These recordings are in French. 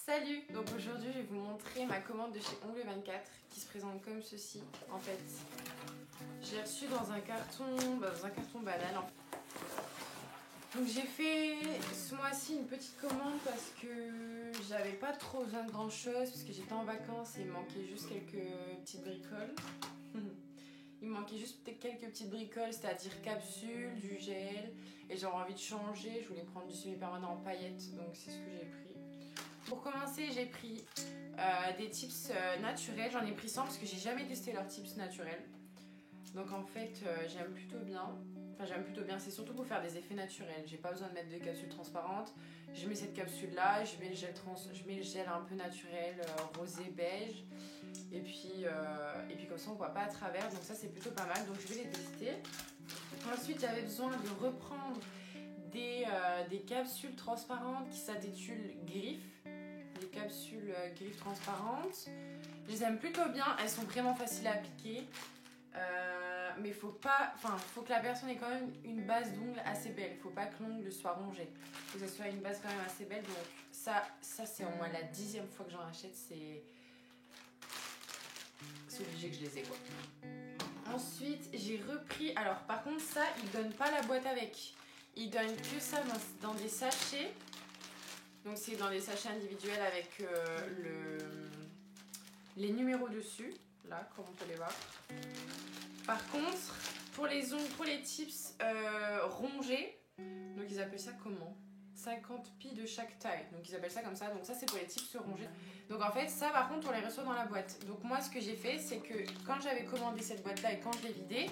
Salut! Donc aujourd'hui je vais vous montrer ma commande de chez Ongle 24 qui se présente comme ceci. En fait, j'ai reçu dans un carton banane. Donc j'ai fait ce mois-ci une petite commande parce que j'avais pas trop besoin de grand chose parce que j'étais en vacances et il me manquait juste quelques petites bricoles. Il me manquait juste quelques petites bricoles, c'est-à-dire capsules, du gel, et j'avais envie de changer, je voulais prendre du semi-permanent en paillettes, donc c'est ce que j'ai pris. Pour commencer, j'ai pris des tips naturels, j'en ai pris 100 parce que j'ai jamais testé leurs tips naturels. Donc en fait, j'aime plutôt bien. Enfin, j'aime plutôt bien, c'est surtout pour faire des effets naturels. J'ai pas besoin de mettre de capsules transparentes. Je mets cette capsule là, je mets le gel un peu naturel, rosé beige. Et puis comme ça on voit pas à travers, donc ça c'est plutôt pas mal, donc je vais les tester. Ensuite j'avais besoin de reprendre des capsules transparentes qui s'intitulent Griffes. Des capsules griffes transparentes. Je les aime plutôt bien, elles sont vraiment faciles à appliquer. Mais faut que la personne ait quand même une base d'ongles assez belle. Faut pas que l'ongle soit rongé. Faut que ça soit une base quand même assez belle. Donc ça c'est au moins la 10e fois que j'en achète. C'est obligé que je les ai quoi. Ensuite j'ai repris. Alors par contre ça ils donnent pas la boîte avec. Ils donnent que ça dans des sachets. Donc c'est dans des sachets individuels avec les numéros dessus. Là comme on peut les voir. Par contre, pour les ongles, pour les tips rongés, donc ils appellent ça comment ? 50 pis de chaque taille, donc ils appellent ça comme ça, donc ça c'est pour les tips rongés. Donc en fait ça par contre on les reçoit dans la boîte. Donc moi ce que j'ai fait c'est que quand j'avais commandé cette boîte là et quand je l'ai vidée,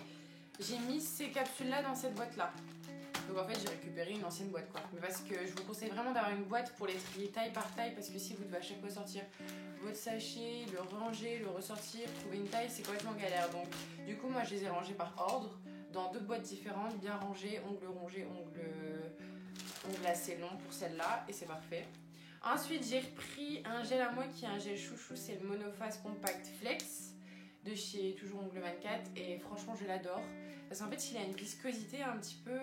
j'ai mis ces capsules là dans cette boîte là. Donc en fait j'ai récupéré une ancienne boîte quoi. Mais parce que je vous conseille vraiment d'avoir une boîte pour les trier taille par taille, parce que si vous devez à chaque fois sortir votre sachet, le ranger, le ressortir, trouver une taille, c'est complètement galère. Donc du coup moi je les ai rangés par ordre dans 2 boîtes différentes, bien rangées, ongles assez long pour celle-là, et c'est parfait. Ensuite j'ai repris un gel à moi qui est un gel chouchou, c'est le Monophase Compact Flex de chez toujours Ongle 24, et franchement je l'adore parce qu'en fait il a une viscosité un petit peu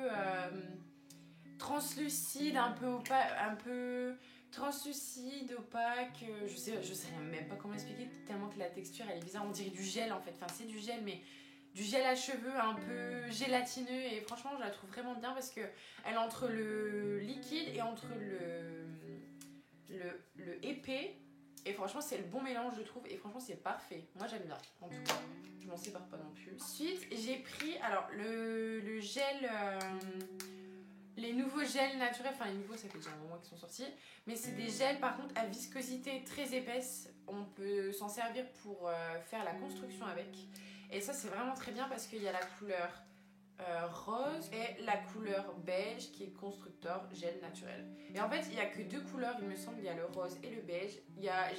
translucide, un peu translucide, opaque, je sais même pas comment expliquer tellement que la texture elle est bizarre, on dirait du gel en fait, enfin c'est du gel mais du gel à cheveux un peu gélatineux, et franchement je la trouve vraiment bien parce que elle est entre le liquide et entre le épais, et franchement c'est le bon mélange je trouve, et franchement c'est parfait, moi j'aime bien en tout cas, je m'en sépare pas non plus. Ensuite j'ai pris alors le gel, les nouveaux gels naturels, enfin les nouveaux ça fait déjà un moment qu'ils sont sortis, mais c'est des gels par contre à viscosité très épaisse, on peut s'en servir pour faire la construction avec, et ça c'est vraiment très bien parce qu'il y a la couleur rose et la couleur beige qui est constructeur gel naturel. Et en fait il n'y a que 2 couleurs il me semble, il y a le rose et le beige.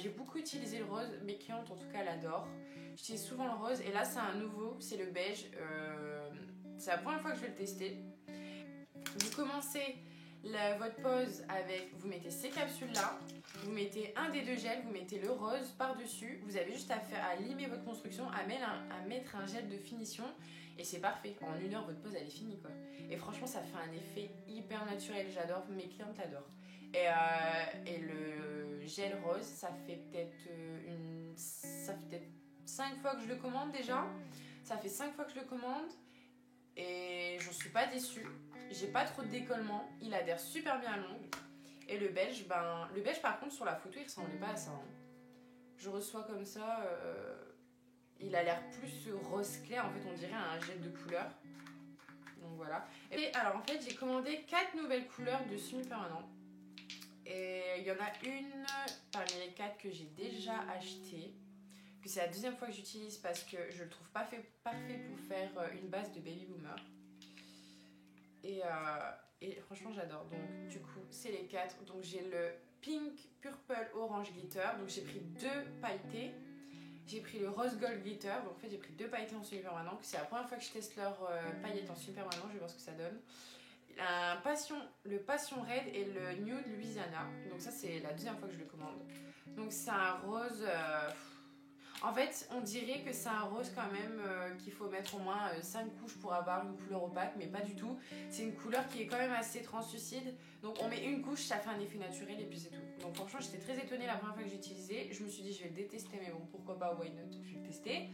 J'ai beaucoup utilisé le rose, mes clientes en tout cas l'adorent. J'utilise souvent le rose, et là c'est un nouveau, c'est le beige. C'est la première fois que je vais le tester. Vous commencez votre pause avec, vous mettez ces capsules là, vous mettez un des 2 gels, vous mettez le rose par dessus, vous avez juste à limer votre construction, à mettre un gel de finition, et c'est parfait. En 1 heure votre pause elle est finie quoi. Et franchement ça fait un effet hyper naturel, j'adore, mes clientes l'adorent. Et le gel rose ça fait peut-être 5 fois que je le commande déjà, ça fait 5 fois que je le commande. Et j'en suis pas déçue, j'ai pas trop de décollement, il adhère super bien à l'ongle. Et le beige par contre sur la photo il ressemblait pas à ça. Je reçois comme ça, il a l'air plus rose clair, en fait on dirait un gel de couleur. Donc voilà. Et alors en fait j'ai commandé 4 nouvelles couleurs de semi-permanent. Et il y en a une parmi les 4 que j'ai déjà acheté, que c'est la 2e fois que j'utilise parce que je le trouve parfait pour faire une base de baby boomer. Et franchement j'adore. Donc du coup c'est les 4. Donc j'ai le pink, purple, orange glitter. Donc j'ai pris 2 pailletés. J'ai pris le rose gold glitter. Donc en fait j'ai pris 2 pailletés en semi-permanent. C'est la première fois que je teste leur paillettes en semi-permanent. Je vais voir ce que ça donne. Le passion red et le nude Louisiana. Donc ça c'est la 2e fois que je le commande. Donc c'est un rose... En fait, on dirait que c'est un rose quand même qu'il faut mettre au moins 5 couches pour avoir une couleur opaque, mais pas du tout. C'est une couleur qui est quand même assez translucide. Donc on met une couche, ça fait un effet naturel et puis c'est tout. Donc franchement, j'étais très étonnée la première fois que j'ai utilisé. Je me suis dit, je vais le détester, mais bon, pourquoi pas, why not, je vais le tester.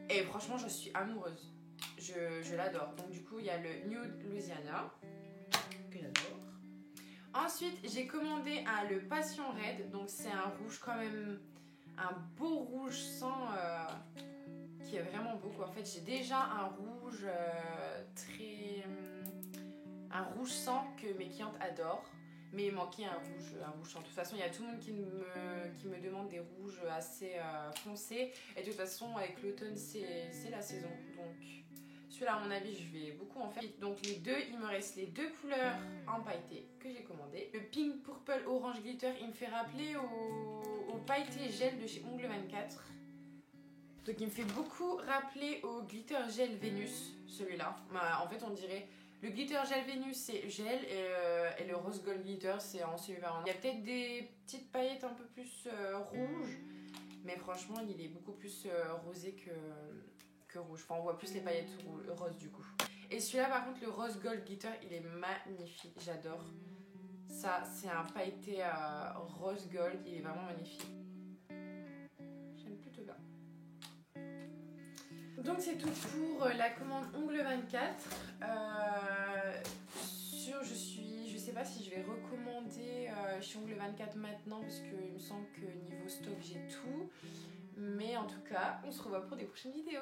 Et franchement, je suis amoureuse. Je l'adore. Donc du coup, il y a le Nude Louisiana, que j'adore. Ensuite, j'ai commandé le Passion Red. Donc c'est un rouge quand même... un beau rouge sang qui est vraiment beau quoi. En fait j'ai déjà un rouge un rouge sang que mes clientes adorent, mais il manquait un rouge sang. De toute façon il y a tout le monde qui me demande des rouges assez foncés, et de toute façon avec l'automne c'est la saison, donc celui-là à mon avis je vais beaucoup en faire. Donc il me reste les deux couleurs en pailleté que j'ai commandé. Le Pink Purple Orange Glitter, il me fait rappeler au pailleté gel de chez Ongle 24. Donc il me fait beaucoup rappeler au glitter gel Vénus, celui-là. Bah, en fait on dirait le glitter gel Vénus c'est gel, et le rose gold glitter c'est en silver. Il y a peut-être des petites paillettes un peu plus rouges, mais franchement il est beaucoup plus rosé que rouge. Enfin on voit plus les paillettes roses du coup. Et celui-là par contre le rose gold glitter il est magnifique, j'adore. Ça c'est un pailleté rose gold, il est vraiment magnifique. J'aime plutôt bien. Donc c'est tout pour la commande Ongle 24. Je sais pas si je vais recommander chez Ongle 24 maintenant, parce qu'il me semble que niveau stock j'ai tout. Mais en tout cas, on se revoit pour des prochaines vidéos.